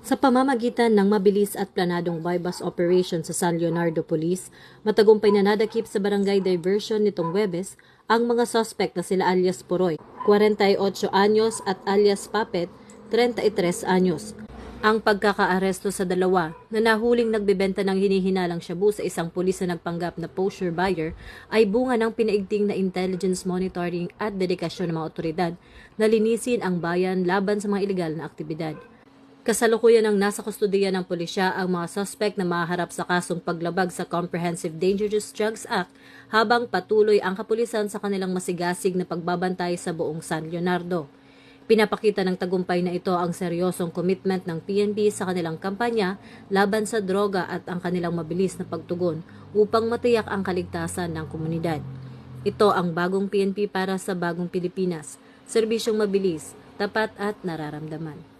Sa pamamagitan ng mabilis at planadong bypass operation sa San Leonardo Police, matagumpay na nadakip sa barangay diversion nitong Webes ang mga suspect na sila alias Poroy, 48 anyos at alias Papet, 33 anyos. Ang pagkakaaresto sa dalawa na nahuling nagbebenta ng hinihinalang shabu sa isang pulis na nagpanggap na posture buyer ay bunga ng pinaigting na intelligence monitoring at dedikasyon ng mga otoridad na linisin ang bayan laban sa mga ilegal na aktibidad. Kasalukuyan ang nasa kustudiya ng pulisya ang mga suspect na maharap sa kasong paglabag sa Comprehensive Dangerous Drugs Act habang patuloy ang kapulisan sa kanilang masigasig na pagbabantay sa buong San Leonardo. Pinapakita ng tagumpay na ito ang seryosong commitment ng PNP sa kanilang kampanya laban sa droga at ang kanilang mabilis na pagtugon upang matiyak ang kaligtasan ng komunidad. Ito ang bagong PNP para sa bagong Pilipinas, serbisyong mabilis, tapat at nararamdaman.